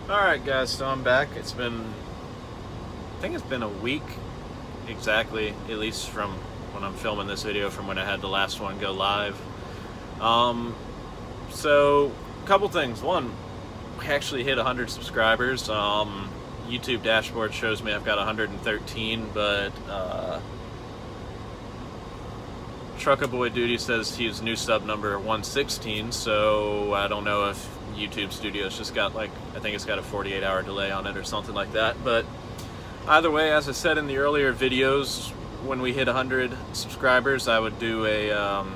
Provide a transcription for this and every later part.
Alright guys, so I'm back. I think it's been a week exactly, at least from when I'm filming this video, from when I had the last one go live. So, a couple things. One, we actually hit 100 subscribers. YouTube dashboard shows me I've got 113, but Trucker Boy Duty says he's new sub number 116, so I don't know if YouTube Studios just got I think it's got a 48-hour delay on it or something like that. But either way, as I said in the earlier videos, when we hit 100 subscribers, I would do a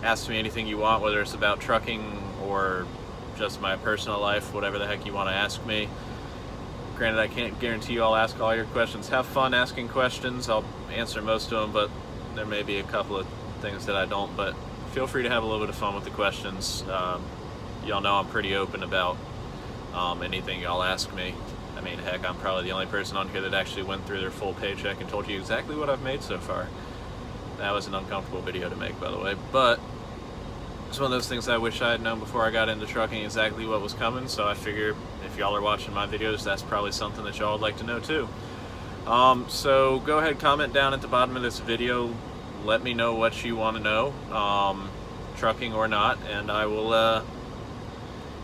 Ask Me Anything You Want, whether it's about trucking or just my personal life, whatever the heck you want to ask me. Granted, I can't guarantee you I'll ask all your questions. Have fun asking questions. I'll answer most of them, but there may be a couple of things that I don't. But feel free to have a little bit of fun with the questions. Y'all know I'm pretty open about anything y'all ask me. I mean, heck, I'm probably the only person on here that actually went through their full paycheck and told you exactly what I've made so far. That was an uncomfortable video to make, by the way, but it's one of those things I wish I had known before I got into trucking exactly what was coming, so I figure if y'all are watching my videos, that's probably something that y'all would like to know too. So go ahead, comment down at the bottom of this video, let me know what you want to know, trucking or not, and I will,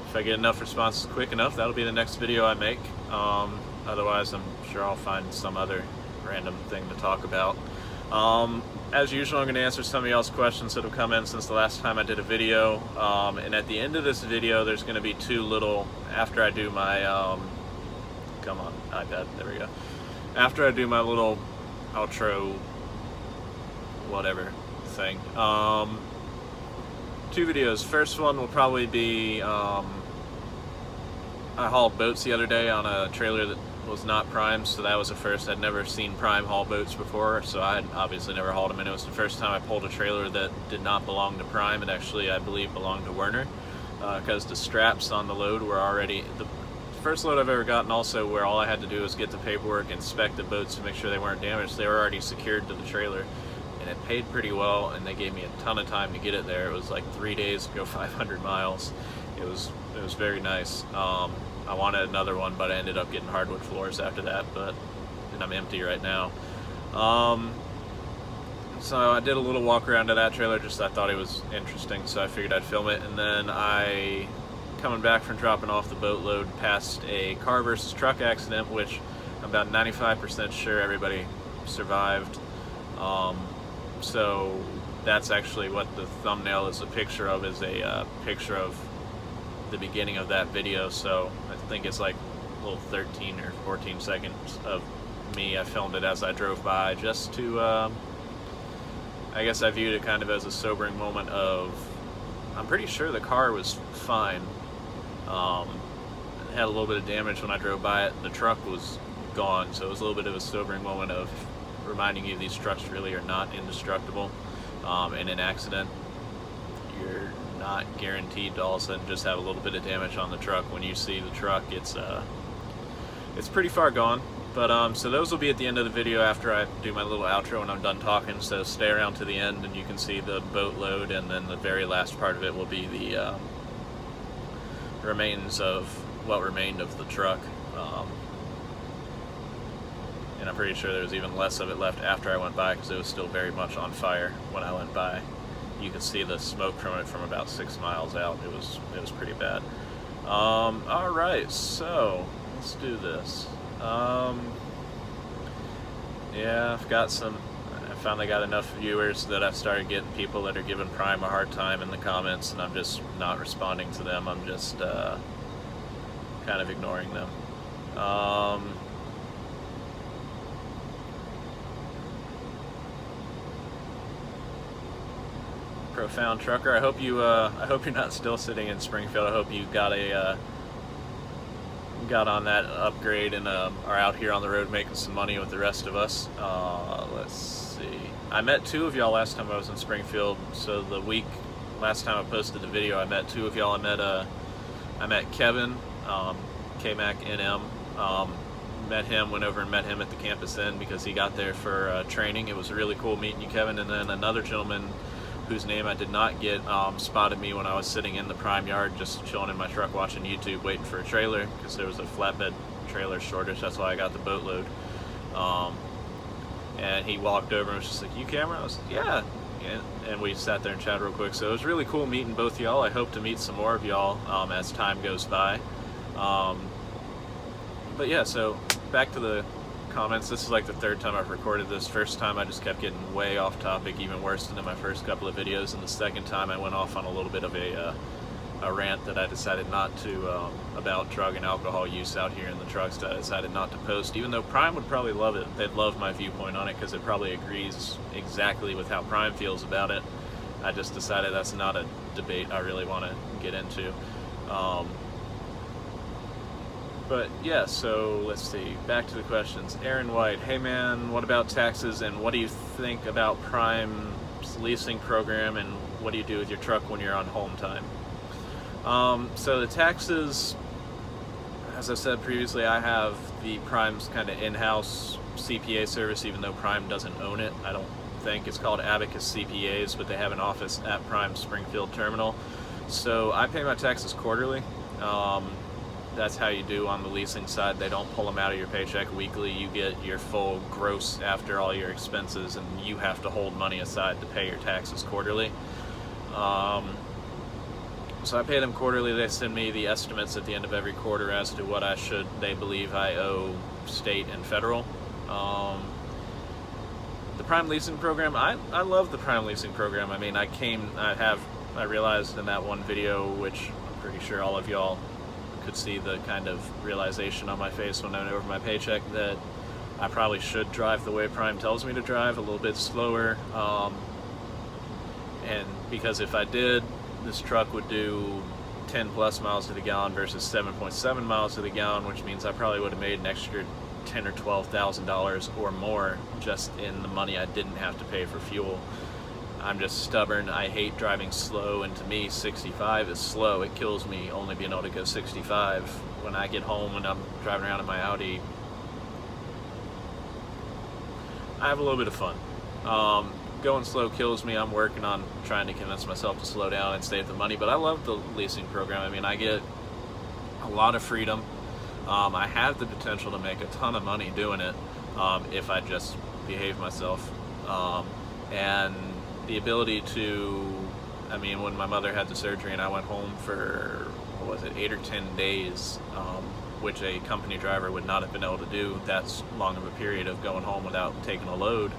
if I get enough responses quick enough, that'll be the next video I make. Otherwise, I'm sure I'll find some other random thing to talk about. As usual, I'm going to answer some of y'all's questions that have come in since the last time I did a video. And at the end of this video, there's going to be two little, after I do my, come on, iPad, there we go. After I do my little outro, whatever thing, two videos. First one will probably be, I hauled boats the other day on a trailer that was not Prime, so that was the first. I'd never seen Prime haul boats before, so I had obviously never hauled them, and it was the first time I pulled a trailer that did not belong to Prime. It actually, I believe, belonged to Werner, because the straps on the load were already, the first load I've ever gotten also, where all I had to do was get the paperwork, inspect the boats to make sure they weren't damaged. They were already secured to the trailer, and it paid pretty well, and they gave me a ton of time to get it there. It was like 3 days to go 500 miles. It was very nice. I wanted another one, but I ended up getting hardwood floors after that, and I'm empty right now. So I did a little walk around to that trailer, just I thought it was interesting, so I figured I'd film it. And then coming back from dropping off the boatload, passed a car versus truck accident, which I'm about 95% sure everybody survived. So that's actually what the thumbnail is a picture of, is a picture of the beginning of that video. So I think it's like a little 13 or 14 seconds of me. I filmed it as I drove by, just to, I guess I viewed it kind of as a sobering moment of, I'm pretty sure the car was fine. It had a little bit of damage when I drove by it. The truck was gone, so it was a little bit of a sobering moment of reminding you these trucks really are not indestructible. In an accident, you're not guaranteed to all of a sudden just have a little bit of damage on the truck. When you see the truck, it's pretty far gone. But so those will be at the end of the video after I do my little outro and I'm done talking, so stay around to the end and you can see the boatload, and then the very last part of it will be the remains of what remained of the truck. And I'm pretty sure there was even less of it left after I went by, because it was still very much on fire when I went by. You could see the smoke from it from about 6 miles out. It was pretty bad. Alright, so let's do this. Yeah, I finally got enough viewers that I've started getting people that are giving Prime a hard time in the comments, and I'm just not responding to them. I'm just kind of ignoring them. Profound Trucker, I hope you're not still sitting in Springfield. I hope you got on that upgrade and are out here on the road making some money with the rest of us. Let's see. I met two of y'all last time I was in Springfield. So the week last time I posted the video, I met two of y'all. I met Kevin, K-Mac NM. Met him, went over and met him at the Campus Inn because he got there for training. It was really cool meeting you, Kevin. And then another gentleman whose name I did not get, spotted me when I was sitting in the Prime yard just chilling in my truck watching YouTube waiting for a trailer because there was a flatbed trailer shortage. That's why I got the boatload. And he walked over and was just like, "You camera?" I was like, "Yeah." And we sat there and chatted real quick. So it was really cool meeting both y'all. I hope to meet some more of y'all as time goes by. But yeah, so back to the comments. This is like the third time I've recorded this. First time I just kept getting way off topic, even worse than in my first couple of videos. And the second time I went off on a little bit of a rant that I decided not to, about drug and alcohol use out here in the trucks, that I decided not to post, even though Prime would probably love it. They'd love my viewpoint on it because it probably agrees exactly with how Prime feels about it. I just decided that's not a debate I really want to get into. But yeah, so let's see, back to the questions. Aaron White, hey man, what about taxes and what do you think about Prime's leasing program and what do you do with your truck when you're on home time? So the taxes, as I said previously, I have the Prime's kind of in-house CPA service, even though Prime doesn't own it. I don't think it's called Abacus CPAs, but they have an office at Prime Springfield Terminal. So I pay my taxes quarterly. That's how you do on the leasing side. They don't pull them out of your paycheck weekly. You get your full gross after all your expenses, and you have to hold money aside to pay your taxes quarterly. So I pay them quarterly. They send me the estimates at the end of every quarter as to what they believe I owe state and federal. The Prime leasing program, I love the Prime leasing program. I mean, I realized in that one video, which I'm pretty sure all of y'all could see the kind of realization on my face when I went over my paycheck, that I probably should drive the way Prime tells me to drive, a little bit slower. And because if I did, this truck would do 10 plus miles to the gallon versus 7.7 miles to the gallon, which means I probably would have made an extra $10,000 or $12,000 or more just in the money I didn't have to pay for fuel. I'm just stubborn. I hate driving slow, and to me 65 is slow. It kills me only being able to go 65. When I get home and I'm driving around in my Audi, I have a little bit of fun. Going slow kills me. I'm working on trying to convince myself to slow down and save the money, but I love the leasing program. I mean, I get a lot of freedom. I have the potential to make a ton of money doing it if I just behave myself. And the ability to, I mean, when my mother had the surgery and I went home for, what was it, 8 or 10 days, which a company driver would not have been able to do. That's long of a period of going home without taking a load.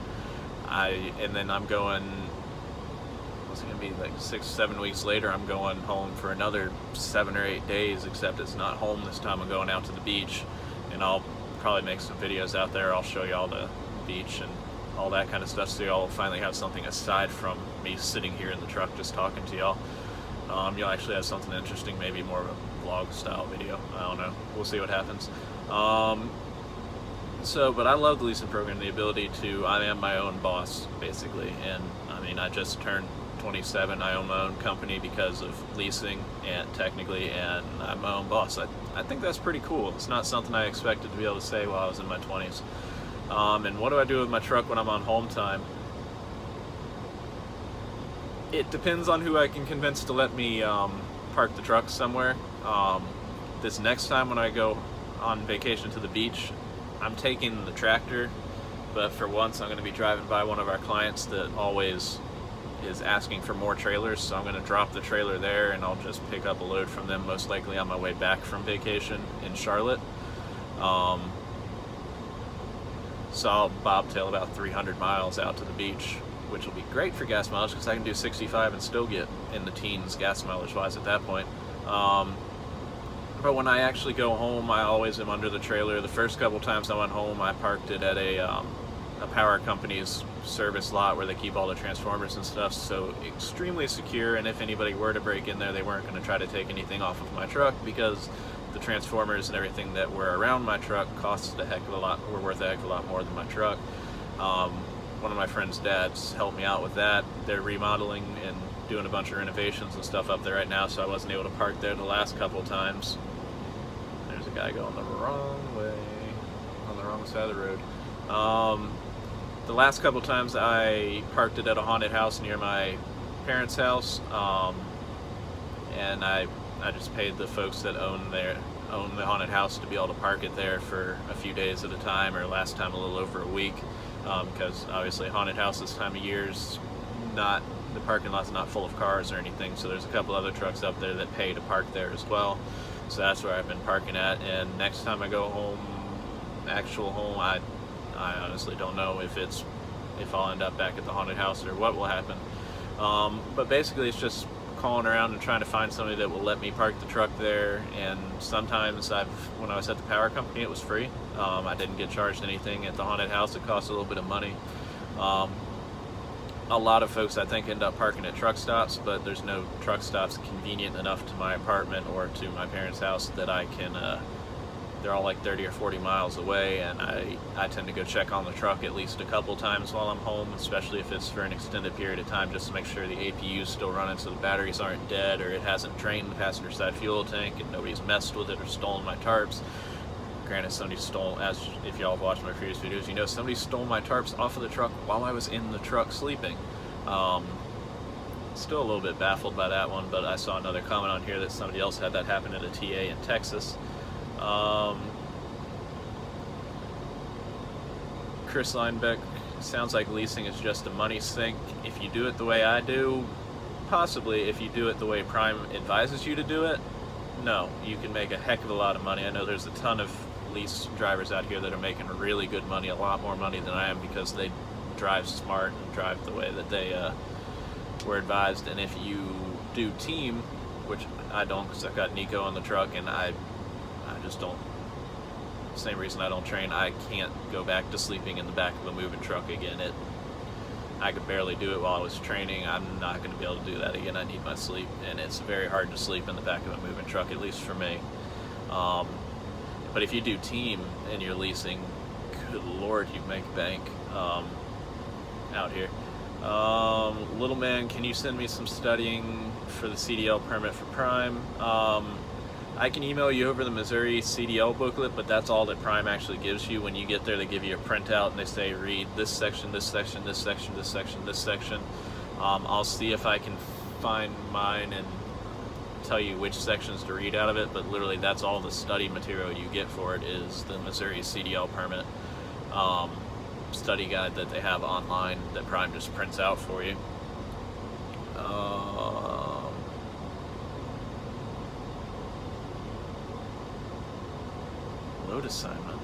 And then I'm going, what's it gonna be, like 6-7 weeks later, I'm going home for another 7 or 8 days, except it's not home this time. I'm going out to the beach, and I'll probably make some videos out there. I'll show y'all the beach and all that kind of stuff, so y'all finally have something aside from me sitting here in the truck just talking to y'all. You'll actually have something interesting, maybe more of a vlog style video. I don't know, we'll see what happens. But I love the leasing program, the ability to, I am my own boss basically, and I mean, I just turned 27, I own my own company because of leasing, and technically, and I'm my own boss. I think that's pretty cool. It's not something I expected to be able to say while I was in my 20s. And what do I do with my truck when I'm on home time? It depends on who I can convince to let me park the truck somewhere. This next time when I go on vacation to the beach, I'm taking the tractor, but for once I'm going to be driving by one of our clients that always is asking for more trailers, so I'm going to drop the trailer there and I'll just pick up a load from them, most likely on my way back from vacation in Charlotte. So I'll bobtail about 300 miles out to the beach, which will be great for gas mileage because I can do 65 and still get in the teens gas mileage wise at that point. But when I actually go home, I always am under the trailer. The first couple times I went home, I parked it at a power company's service lot where they keep all the transformers and stuff, so extremely secure, and if anybody were to break in there, they weren't going to try to take anything off of my truck because the transformers and everything that were around my truck cost a heck of a lot, were worth a heck of a lot more than my truck. One of my friend's dads helped me out with that. They're remodeling and doing a bunch of renovations and stuff up there right now, so I wasn't able to park there the last couple of times. There's a guy going the wrong way, on the wrong side of the road. The last couple times I parked it at a haunted house near my parents' house, and I just paid the folks that own the haunted house to be able to park it there for a few days at a time, or last time a little over a week, because obviously haunted house this time of year is not, the parking lot's not full of cars or anything, so there's a couple other trucks up there that pay to park there as well. So that's where I've been parking at, and next time I go home, actual home, I honestly don't know if I'll end up back at the haunted house or what will happen. But basically it's just calling around and trying to find somebody that will let me park the truck there. And sometimes when I was at the power company, it was free. I didn't get charged anything. At the haunted house, it cost a little bit of money. A lot of folks, I think, end up parking at truck stops, but there's no truck stops convenient enough to my apartment or to my parents' house that I can, they're all like 30 or 40 miles away, and I tend to go check on the truck at least a couple times while I'm home, especially if it's for an extended period of time, just to make sure the APU is still running so the batteries aren't dead, or it hasn't drained the passenger side fuel tank and nobody's messed with it or stolen my tarps. Granted, somebody stole, as if y'all have watched my previous videos, you know somebody stole my tarps off of the truck while I was in the truck sleeping. Still a little bit baffled by that one, but I saw another comment on here that somebody else had that happen at a TA in Texas. Chris Linebeck, sounds like leasing is just a money sink. If you do it the way I do, possibly. If you do it the way Prime advises you to do it, no, you can make a heck of a lot of money. I know there's a ton of lease drivers out here that are making really good money, a lot more money than I am, because they drive smart and drive the way that they were advised. And if you do team, which I don't, because I've got Nico on the truck, and I just don't, same reason I don't train, I can't go back to sleeping in the back of a moving truck again. I could barely do it while I was training. I'm not going to be able to do that again. I need my sleep, and it's very hard to sleep in the back of a moving truck, at least for me. But if you do team and you're leasing, good lord, you make bank out here. Little man, can you send me some studying for the CDL permit for Prime? I can email you over the Missouri CDL booklet, but that's all that Prime actually gives you. When you get there, they give you a printout and they say read this section, this section, this section, this section, this section. I'll see if I can find mine and tell you which sections to read out of it, but literally that's all the study material you get for it is the Missouri CDL permit study guide that they have online that Prime just prints out for you. Load assignment.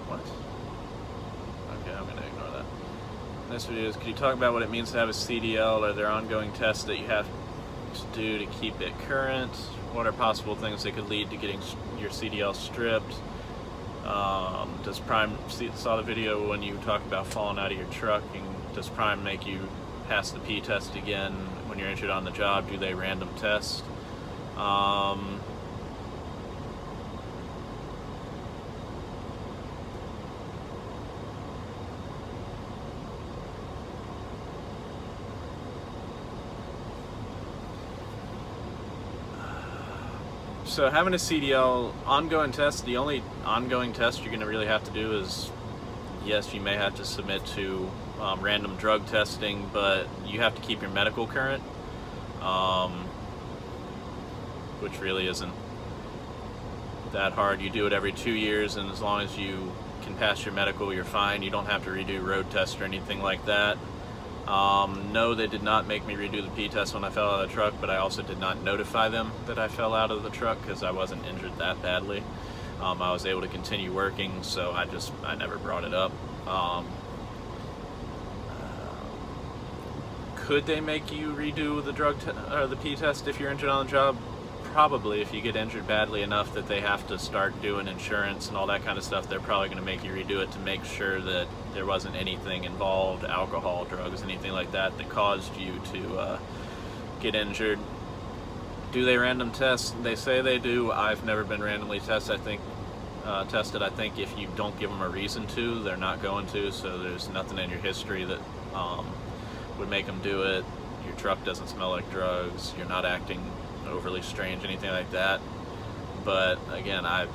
What? Okay, I'm gonna ignore that. This video is, could you talk about what it means to have a CDL? Are there ongoing tests that you have to do to keep it current? What are possible things that could lead to getting your CDL stripped? Does Prime, saw the video when you talk about falling out of your truck, and does Prime make you pass the P test again when you're injured on the job? Do they random test? So having a CDL ongoing test, the only ongoing test you're going to really have to do is, yes, you may have to submit to random drug testing, but you have to keep your medical current, which really isn't that hard. You do it every 2 years, and as long as you can pass your medical, you're fine. You don't have to redo road tests or anything like that. No, they did not make me redo the P test when I fell out of the truck, but I also did not notify them that I fell out of the truck because I wasn't injured that badly. I was able to continue working, so I never brought it up. Could they make you redo the the P test if you're injured on the job? Probably. If you get injured badly enough that they have to start doing insurance and all that kind of stuff, they're probably going to make you redo it to make sure that there wasn't anything involved, alcohol, drugs, anything like that caused you to get injured. Do they random test? They say they do. I've never been randomly tested. I think if you don't give them a reason to, they're not going to, so there's nothing in your history that would make them do it. Your truck doesn't smell like drugs. You're not acting overly strange, anything like that. But again, I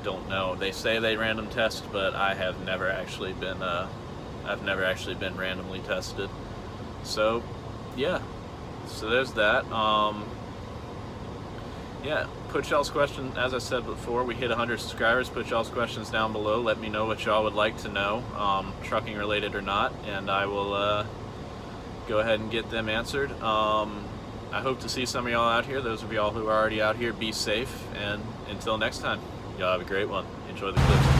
don't know. They say they random test, but I have never actually been randomly tested. So yeah, so there's that. Yeah, put y'all's question, as I said before, we hit 100 subscribers. Put y'all's questions down below. Let me know what y'all would like to know, trucking related or not, and I will go ahead and get them answered. I hope to see some of y'all out here. Those of y'all who are already out here, be safe, and until next time, y'all have a great one. Enjoy the clips.